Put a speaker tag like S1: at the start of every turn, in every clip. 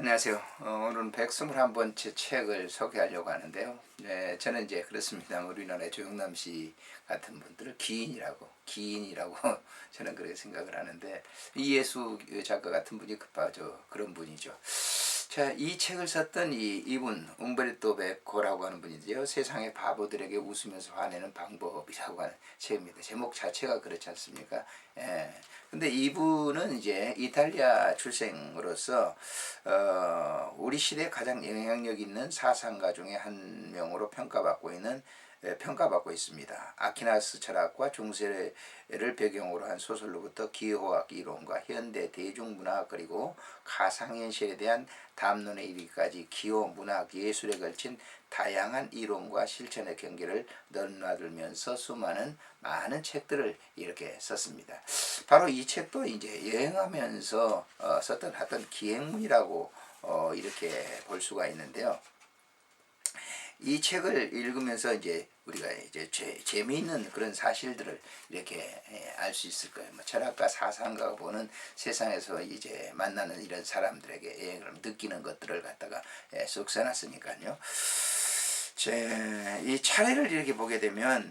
S1: 안녕하세요. 오늘은 121번째 책을 소개하려고 하는데요. 네, 저는 이제 그렇습니다. 우리나라의 조영남 씨 같은 분들을 기인이라고 저는 그렇게 생각을 하는데, 이예수 작가 같은 분이 급하죠. 그런 분이죠. 자, 이 책을 썼던 이분, 움베르토 베코라고 하는 분인데요. 세상의 바보들에게 웃으면서 화내는 방법이라고 하는 책입니다. 제목 자체가 그렇지 않습니까? 예. 근데 이분은 이제 이탈리아 출생으로서 우리 시대에 가장 영향력 있는 사상가 중에 한 명으로 평가받고 있습니다. 아퀴나스 철학과 중세를 배경으로 한 소설로부터 기호학 이론과 현대 대중문학 그리고 가상현실에 대한 담론에 이르기까지 기호, 문학, 예술에 걸친 다양한 이론과 실천의 경계를 넘나들면서 많은 책들을 이렇게 썼습니다. 바로 이 책도 이제 여행하면서 썼던 어떤 기행문이라고 이렇게 볼 수가 있는데요. 이 책을 읽으면서 이제 우리가 이제 재미있는 그런 사실들을 이렇게 알 수 있을 거예요. 철학가, 사상가가 보는 세상에서 이제 만나는 이런 사람들에게 느끼는 것들을 갖다가 쑥 써놨으니까요. 이 차례를 이렇게 보게 되면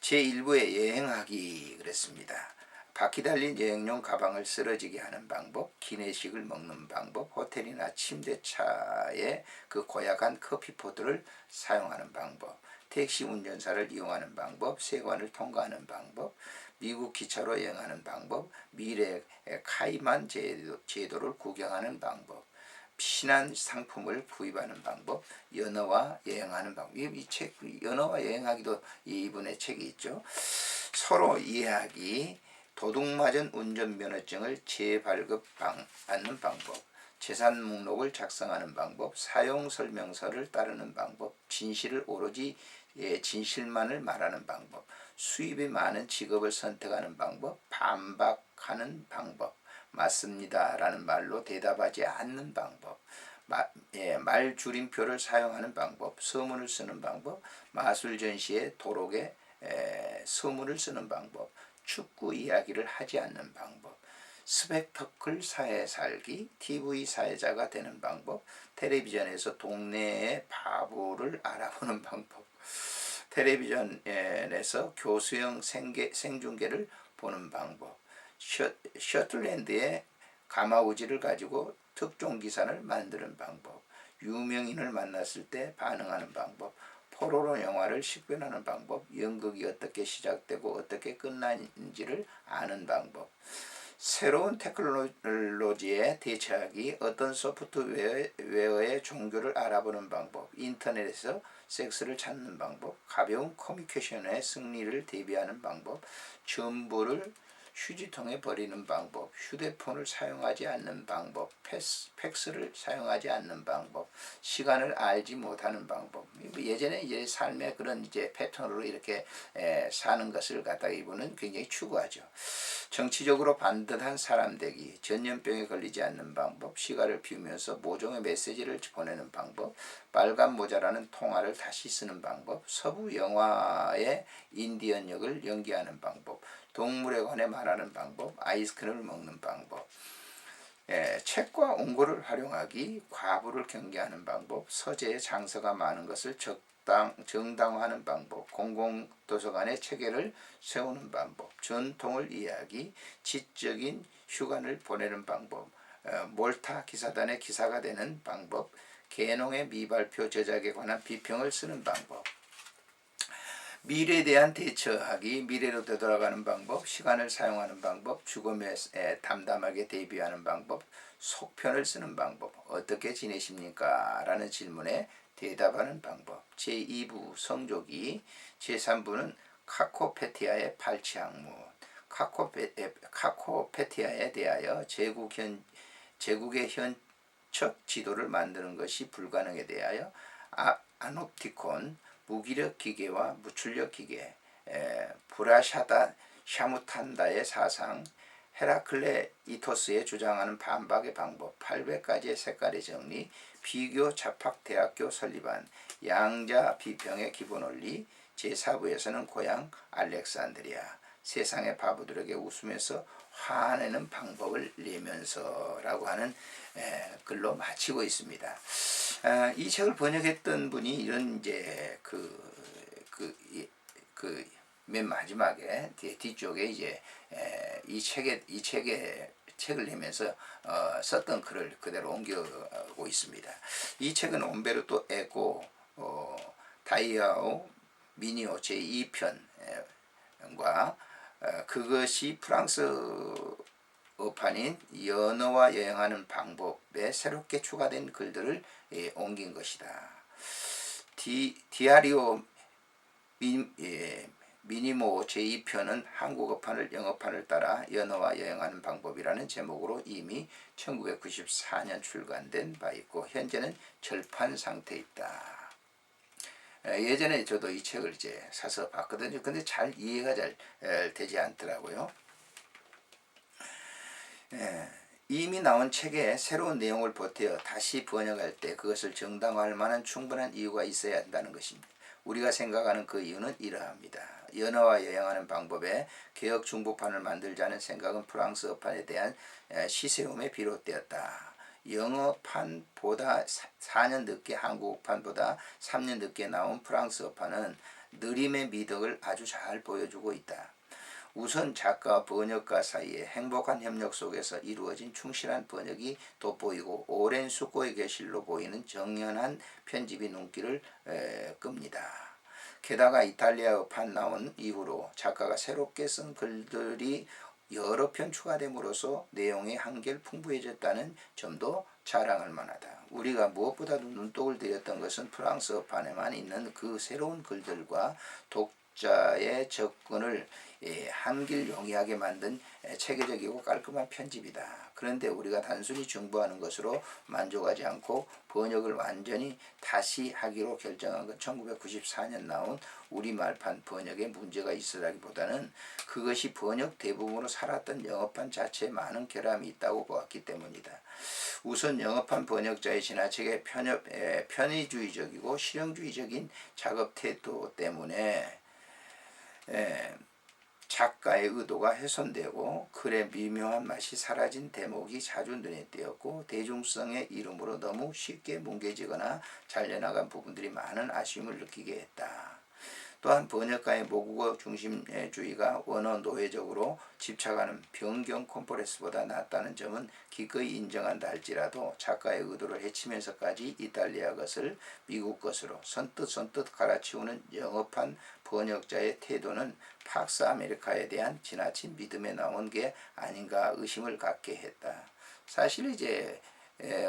S1: 제1부의 여행하기 그랬습니다. 바퀴 달린 여행용 가방을 쓰러지게 하는 방법, 기내식을 먹는 방법, 호텔이나 침대차에 그 고약한 커피포트를 사용하는 방법, 택시 운전사를 이용하는 방법, 세관을 통과하는 방법, 미국 기차로 여행하는 방법, 미래 카이만 제도를 구경하는 방법, 신한 상품을 구입하는 방법, 연어와 여행하는 방법. 이 책, 연어와 여행하기도 이분의 책이 있죠. 서로 이해하기, 도둑맞은 운전면허증을 재발급받는 방법, 재산 목록을 작성하는 방법, 사용설명서를 따르는 방법, 진실을 오로지 진실만을 말하는 방법, 수입이 많은 직업을 선택하는 방법, 반박하는 방법, 맞습니다 라는 말로 대답하지 않는 방법, 말 줄임표를 사용하는 방법, 서문을 쓰는 방법, 마술 전시에 도록에 서문을 쓰는 방법, 축구 이야기를 하지 않는 방법, 스펙터클 사회 살기, TV 사회자가 되는 방법, 텔레비전에서 동네의 바보를 알아보는 방법, 텔레비전에서 교수형 생중계를 보는 방법, 셔틀랜드의 가마우지를 가지고 특종 기사를 만드는 방법, 유명인을 만났을 때 반응하는 방법, 포로로 영화를 식별하는 방법, 연극이 어떻게 시작되고 어떻게 끝나는지를 아는 방법, 새로운 테크놀로지에 대처하기, 어떤 소프트웨어의 종교를 알아보는 방법, 인터넷에서 섹스를 찾는 방법, 가벼운 커뮤니케이션의 승리를 대비하는 방법, 전부를 휴지통에 버리는 방법, 휴대폰을 사용하지 않는 방법, 팩스를 사용하지 않는 방법, 시간을 알지 못하는 방법. 예전에 이제 삶의 그런 이제 패턴으로 이렇게 사는 것을 갖다가 이분은 굉장히 추구하죠. 정치적으로 반듯한 사람 되기, 전염병에 걸리지 않는 방법, 시간을 비우면서 모종의 메시지를 보내는 방법, 빨간 모자라는 통화를 다시 쓰는 방법, 서부 영화의 인디언 역을 연기하는 방법, 동물에 관해 말하는 방법, 아이스크림을 먹는 방법, 책과 온고를 활용하기, 과부를 경계하는 방법, 서재에 장서가 많은 것을 정당화하는 방법, 공공도서관에 체계를 세우는 방법, 전통을 이해하기, 지적인 휴관을 보내는 방법, 몰타 기사단의 기사가 되는 방법, 개농의 미발표 저작에 관한 비평을 쓰는 방법, 미래에 대한 대처하기, 미래로 되돌아가는 방법, 시간을 사용하는 방법, 죽음에 담담하게 대비하는 방법, 속편을 쓰는 방법, 어떻게 지내십니까? 라는 질문에 대답하는 방법, 제2부 성조기, 제3부는 카코페티아의 발치학문, 카코페티아에 대하여 제국의 현척 지도를 만드는 것이 불가능에 대하여 아노프티콘, 무기력 기계와 무출력 기계, 브라샤다 샤무탄다의 사상, 헤라클레 이토스의 주장하는 반박의 방법, 800가지의 색깔의 정리, 비교 잡학 대학교 설립안, 양자 비평의 기본 원리, 제4부에서는 고향 알렉산드리아, 세상의 바보들에게 웃으면서 화내는 방법을 내면서라고 하는 글로 마치고 있습니다. 이 책을 번역했던 분이 이런 이제 맨 마지막에 뒤쪽에 이제 책을 내면서 썼던 글을 그대로 옮겨오고 있습니다. 이 책은 옴베르토 에코 다이아오 미니오 제2편과 그것이 프랑스 어판인 연어와 여행하는 방법에 새롭게 추가된 글들을 옮긴 것이다. 디아리오 미니모 제2편은 한국어판을 영어판을 따라 연어와 여행하는 방법이라는 제목으로 이미 1994년 출간된 바 있고 현재는 절판 상태에 있다. 예전에 저도 이 책을 이제 사서 봤거든요. 근데 잘 이해가 잘 되지 않더라고요. 이미 나온 책에 새로운 내용을 보태어 다시 번역할 때 그것을 정당화할 만한 충분한 이유가 있어야 한다는 것입니다. 우리가 생각하는 그 이유는 이러합니다. 연어와 여행하는 방법에 개혁 중복판을 만들자는 생각은 프랑스어판에 대한 시세움에 비롯되었다. 영어판보다 4년 늦게 한국판보다 3년 늦게 나온 프랑스어판은 느림의 미덕을 아주 잘 보여주고 있다. 우선 작가와 번역가 사이에 행복한 협력 속에서 이루어진 충실한 번역이 돋보이고 오랜 숙고의 결실로 보이는 정연한 편집이 눈길을 끕니다. 게다가 이탈리아어판 나온 이후로 작가가 새롭게 쓴 글들이 여러 편 추가됨으로써 내용이 한결 풍부해졌다는 점도 자랑할 만하다. 우리가 무엇보다도 눈독을 들였던 것은 프랑스어판에만 있는 그 새로운 글들과 독자의 접근을 한길 용이하게 만든 체계적이고 깔끔한 편집이다. 그런데 우리가 단순히 중보하는 것으로 만족하지 않고 번역을 완전히 다시 하기로 결정한 건 1994년 나온 우리말판 번역에 문제가 있으라기보다는 그것이 번역 대부분으로 살았던 영어판 자체에 많은 결함이 있다고 보았기 때문이다. 우선 영어판 번역자의 지나치게 편의주의적이고 실용주의적인 작업 태도 때문에 작가의 의도가 훼손되고 글의 미묘한 맛이 사라진 대목이 자주 눈에 띄었고 대중성의 이름으로 너무 쉽게 뭉개지거나 잘려나간 부분들이 많은 아쉬움을 느끼게 했다. 또한 번역가의 모국어 중심주의가 원어 노예적으로 집착하는 변경 콤프레스보다 낫다는 점은 기꺼이 인정한다 할지라도 작가의 의도를 해치면서까지 이탈리아 것을 미국 것으로 선뜻 갈아치우는 영어판 번역자의 태도는 팍스 아메리카에 대한 지나친 믿음에 나온 게 아닌가 의심을 갖게 했다. 사실 이제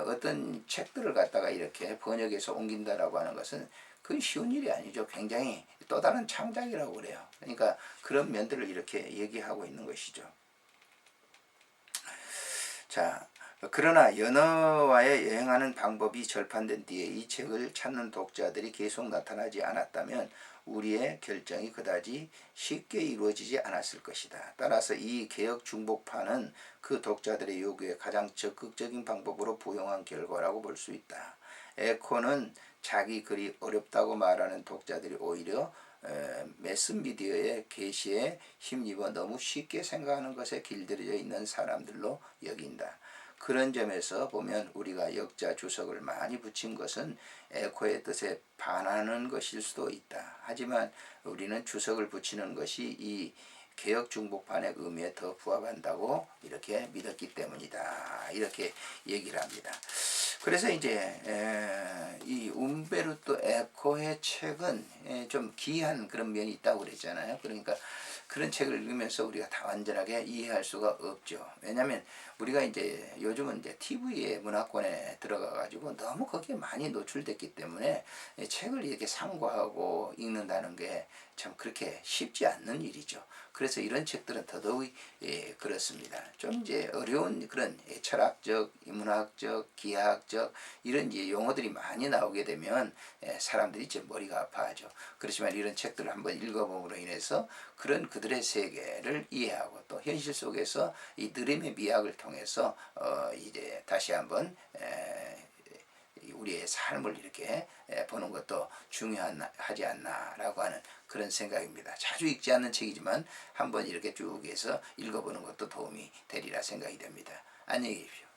S1: 어떤 책들을 갖다가 이렇게 번역해서 옮긴다라고 하는 것은 그건 쉬운 일이 아니죠. 굉장히 또 다른 창작이라고 그래요. 그러니까 그런 면들을 이렇게 얘기하고 있는 것이죠. 자, 그러나 연어와의 여행하는 방법이 절판된 뒤에 이 책을 찾는 독자들이 계속 나타나지 않았다면 우리의 결정이 그다지 쉽게 이루어지지 않았을 것이다. 따라서 이 개혁 중복판은 그 독자들의 요구에 가장 적극적인 방법으로 부용한 결과라고 볼 수 있다. 에코는 자기 글이 어렵다고 말하는 독자들이 오히려 매스미디어의 계시에 힘입어 너무 쉽게 생각하는 것에 길들여져 있는 사람들로 여긴다. 그런 점에서 보면 우리가 역자 주석을 많이 붙인 것은 에코의 뜻에 반하는 것일 수도 있다. 하지만 우리는 주석을 붙이는 것이 이 개혁 중복판의 의미에 더 부합한다고 이렇게 믿었기 때문이다. 이렇게 얘기를 합니다. 그래서 이제 이 움베르토 에코의 책은 좀 기이한 그런 면이 있다고 그랬잖아요. 그러니까 그런 책을 읽으면서 우리가 다 완전하게 이해할 수가 없죠. 왜냐하면 우리가 이제 요즘은 이제 TV에 문화권에 들어가 가지고 너무 거기에 많이 노출됐기 때문에 책을 이렇게 상고하고 읽는다는 게 참 그렇게 쉽지 않는 일이죠. 그래서 이런 책들은 더더욱 그렇습니다. 좀 이제 어려운 그런 철학적, 문학적, 기하학적 이런 이제 용어들이 많이 나오게 되면 사람들이 이제 머리가 아파하죠. 그렇지만 이런 책들을 한번 읽어봄으로 인해서 그런 그들의 세계를 이해하고 또 현실 속에서 이 느림의 미학을 통해서 이제 다시 한번 우리의 삶을 이렇게 보는 것도 중요하지 않나라고 하는 그런 생각입니다. 자주 읽지 않는 책이지만 한번 이렇게 쭉 해서 읽어보는 것도 도움이 되리라 생각이 됩니다. 안녕히 계십시오.